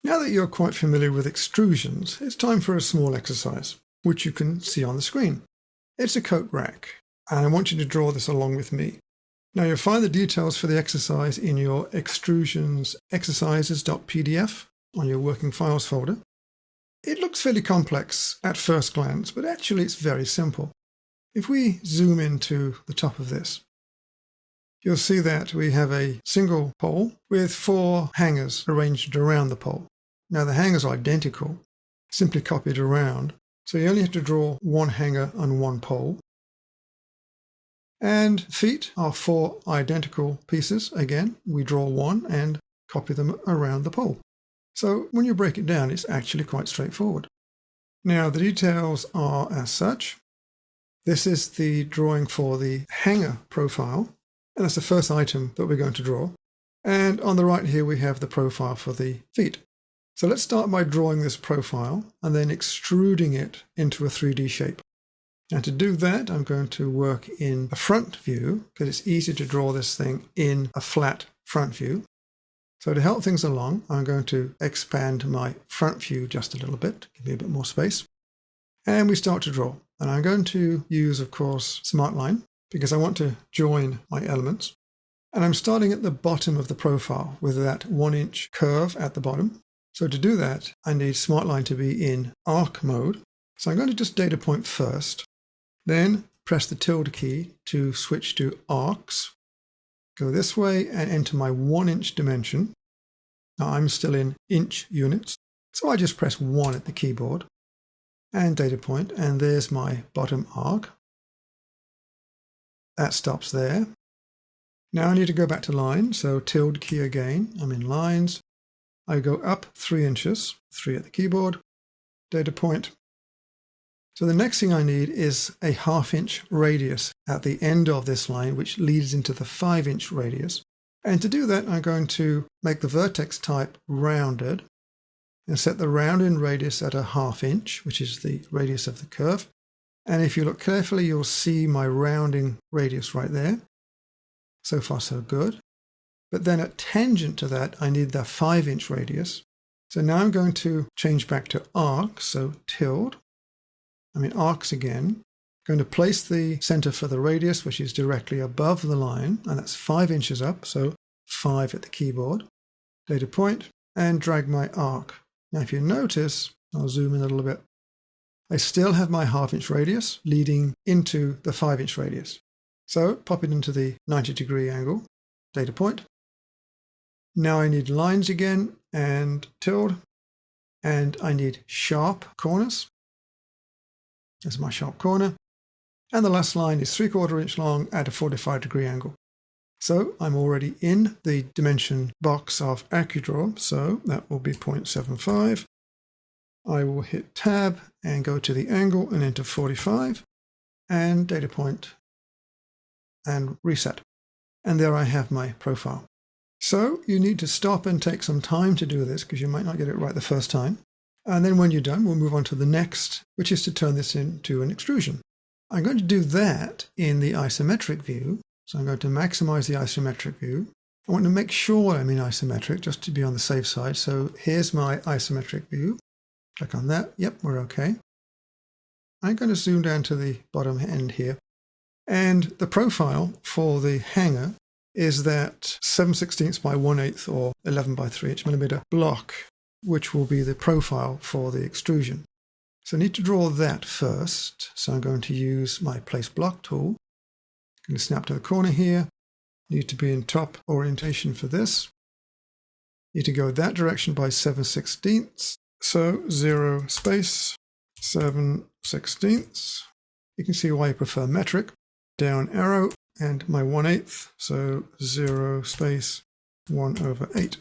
Now that you're quite familiar with extrusions, it's time for a small exercise, which you can see on the screen. It's a coat rack, and I want you to draw this along with me. Now you'll find the details for the exercise in your extrusions exercises.pdf on your working files folder. It looks fairly complex at first glance, but actually it's very simple. If we zoom into the top of this, you'll see that we have a single pole with 4 hangers arranged around the pole. Now the hangers are identical, simply copied around, so you only have to draw 1 hanger on 1 pole. And feet are 4 identical pieces. Again, we draw 1 and copy them around the pole. So when you break it down, it's actually quite straightforward. Now the details are as such. This is the drawing for the hanger profile. And that's the first item that we're going to draw. And on the right here, we have the profile for the feet. So let's start by drawing this profile and then extruding it into a 3D shape. Now to do that, I'm going to work in a front view because it's easy to draw this thing in a flat front view. So to help things along, I'm going to expand my front view just a little bit, give me a bit more space. And we start to draw. And I'm going to use, of course, SmartLine, because I want to join my elements. And I'm starting at the bottom of the profile with that 1-inch curve at the bottom. So to do that, I need SmartLine to be in arc mode. So I'm going to just data point first, then press the tilde key to switch to arcs. Go this way and enter my 1-inch dimension. Now I'm still in inch units, so I just press 1 at the keyboard and data point, and there's my bottom arc. That stops there. Now I need to go back to line, so tilde key again. I'm in lines. I go up 3 inches, 3 at the keyboard, data point. So the next thing I need is a 1/2 inch radius at the end of this line, which leads into the 5-inch radius. And to do that, I'm going to make the vertex type rounded and set the rounding radius at a 1/2 inch, which is the radius of the curve. And if you look carefully, you'll see my rounding radius right there. So far, so good. But then at tangent to that, I need the 5-inch radius. So now I'm going to change back to arc, so tilde. I'm in arcs again. I'm going to place the center for the radius, which is directly above the line, and that's 5 inches up, so 5 at the keyboard. Data point, and drag my arc. Now if you notice, I'll zoom in a little bit, I still have my 1/2 inch radius leading into the 5-inch radius. So pop it into the 90-degree angle, data point. Now I need lines again and tilde, and I need sharp corners. There's my sharp corner. And the last line is 3/4 inch long at a 45-degree angle. So I'm already in the dimension box of AccuDraw, so that will be 0.75. I will hit tab and go to the angle and enter 45 and data point and reset. And there I have my profile. So you need to stop and take some time to do this because you might not get it right the first time. And then when you're done, we'll move on to the next, which is to turn this into an extrusion. I'm going to do that in the isometric view. So I'm going to maximize the isometric view. I want to make sure I'm in isometric just to be on the safe side. So here's my isometric view. Click on that. Yep, we're okay. I'm going to zoom down to the bottom end here. And the profile for the hanger is that 7/16 by 1/8 or 11 by 3 inch millimeter block, which will be the profile for the extrusion. So I need to draw that first. So I'm going to use my place block tool. I'm going to snap to the corner here. Need to be in top orientation for this. Need to go that direction by 7/16. So 0 space 7/16. You can see why I prefer metric. Down arrow and my 1/8. So 0 space 1/8.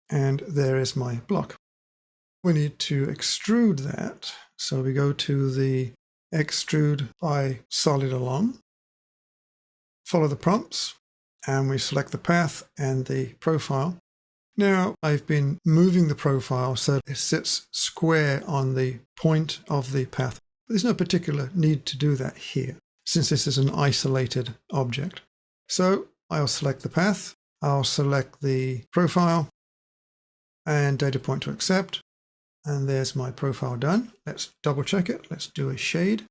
And there is my block. We need to extrude that. So we go to the extrude by solid along. Follow the prompts and we select the path and the profile. Now I've been moving the profile so it sits square on the point of the path. But there's no particular need to do that here since this is an isolated object. So I'll select the path, I'll select the profile, and data point to accept. And there's my profile done. Let's double check it. Let's do a shade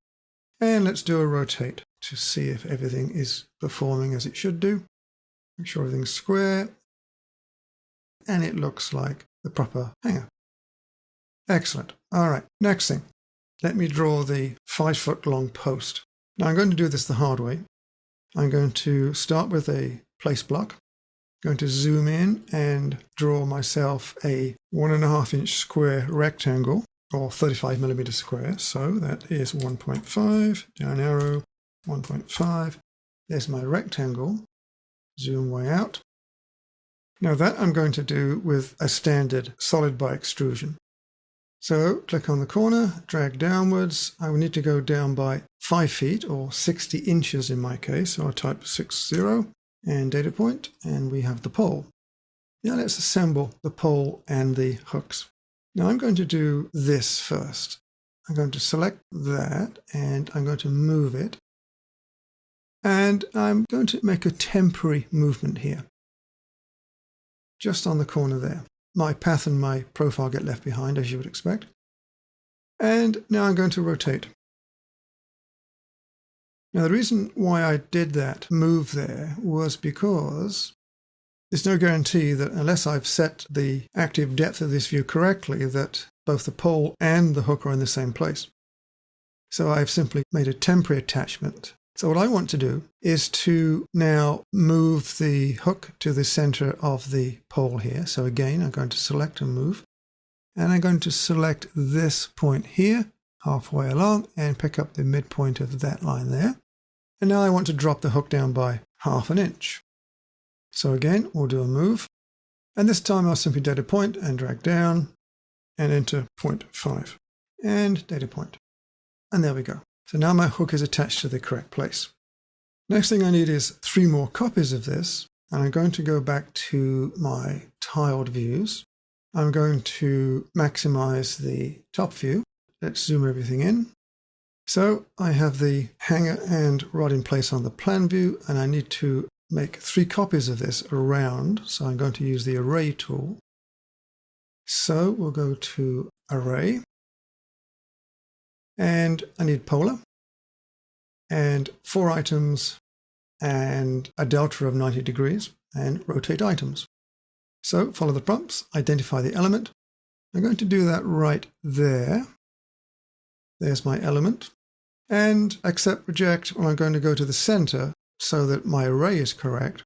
and let's do a rotate to see if everything is performing as it should do. Make sure everything's square and it looks like the proper hanger. Excellent. All right, next thing. Let me draw the 5-foot long post. Now I'm going to do this the hard way. I'm going to start with a place block. I'm going to zoom in and draw myself a 1.5 inch square rectangle, or 35 millimeter square. So that is 1.5, down arrow, 1.5. There's my rectangle. Zoom way out. Now that I'm going to do with a standard solid by extrusion. So click on the corner, drag downwards. I will need to go down by 5 feet or 60 inches in my case. So I'll type 60 and data point, and we have the pole. Now let's assemble the pole and the hooks. Now I'm going to do this first. I'm going to select that and I'm going to move it. And I'm going to make a temporary movement here. Just on the corner there. My path and my profile get left behind, as you would expect. And now I'm going to rotate. Now the reason why I did that move there was because there's no guarantee that unless I've set the active depth of this view correctly, that both the pole and the hook are in the same place. So I've simply made a temporary attachment. So what I want to do is to now move the hook to the center of the pole here. So again, I'm going to select and move. And I'm going to select this point here, halfway along, and pick up the midpoint of that line there. And now I want to drop the hook down by 1/2 inch. So again, we'll do a move. And this time I'll simply data point and drag down and enter 0.5 and data point. And there we go. So now my hook is attached to the correct place. Next thing I need is 3 more copies of this. And I'm going to go back to my tiled views. I'm going to maximize the top view. Let's zoom everything in. So I have the hanger and rod in place on the plan view, and I need to make 3 copies of this around. So I'm going to use the array tool. So we'll go to array. And I need polar and 4 items and a delta of 90 degrees and rotate items. So follow the prompts, identify the element. I'm going to do that right there. There's my element. And accept, reject. Well, I'm going to go to the center so that my array is correct.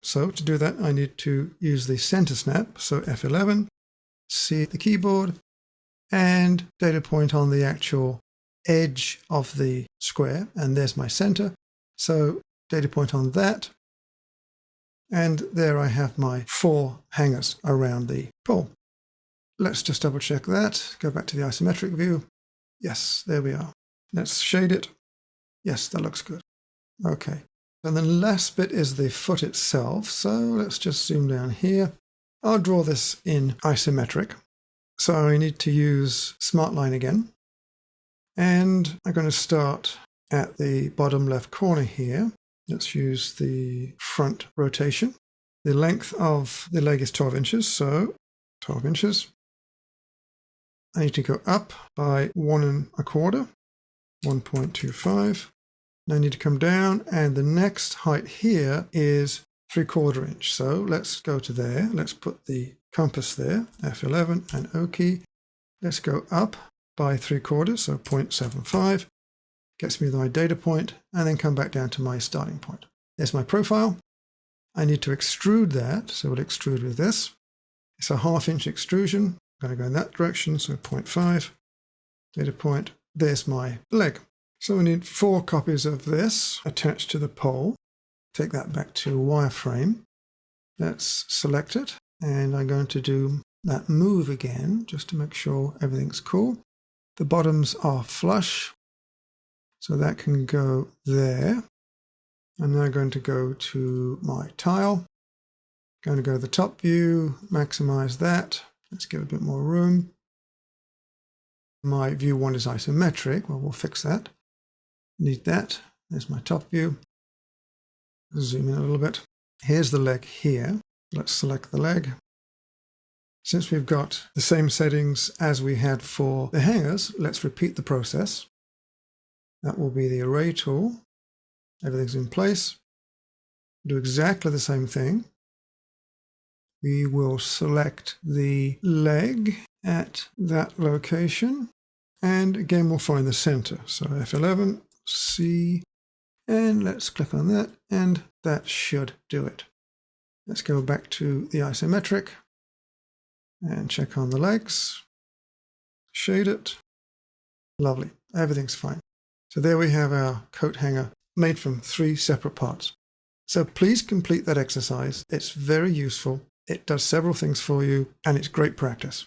So to do that, I need to use the center snap. So F11, C the keyboard, and data point on the actual edge of the square, and there's my center. So data point on that, and there I have my 4 hangers around the pole. Let's just double check that. Go back to the isometric view. Yes, there we are. Let's shade it. Yes, that looks good. Okay. And the last bit is the foot itself. So let's just zoom down here. I'll draw this in isometric. So I need to use Smart Line again. And I'm going to start at the bottom left corner here. Let's use the front rotation. The length of the leg is 12 inches, so 12 inches. I need to go up by 1 1/4, 1.25. And I need to come down, and the next height here is 3/4 inch. So let's go to there. Let's put the compass there, F11 and O key. Let's go up by 3/4, so 0.75. Gets me my data point, and then come back down to my starting point. There's my profile. I need to extrude that, so we'll extrude with this. It's a 1/2 inch extrusion. I'm going to go in that direction, so 0.5. Data point. There's my leg. So we need 4 copies of this attached to the pole. Take that back to wireframe. Let's select it. And I'm going to do that move again, just to make sure everything's cool. The bottoms are flush, so that can go there. I'm now going to go to my tile. Going to go to the top view, maximize that. Let's give it a bit more room. My view 1 is isometric. Well, we'll fix that. Need that. There's my top view. Zoom in a little bit. Here's the leg here. Let's select the leg. Since we've got the same settings as we had for the hangers, let's repeat the process. That will be the array tool. Everything's in place. Do exactly the same thing. We will select the leg at that location, and again we'll find the center. So F11, C, and let's click on that, and that should do it. Let's go back to the isometric and check on the legs, shade it. Lovely, everything's fine. So there we have our coat hanger made from 3 separate parts. So please complete that exercise. It's very useful. It does several things for you, and it's great practice.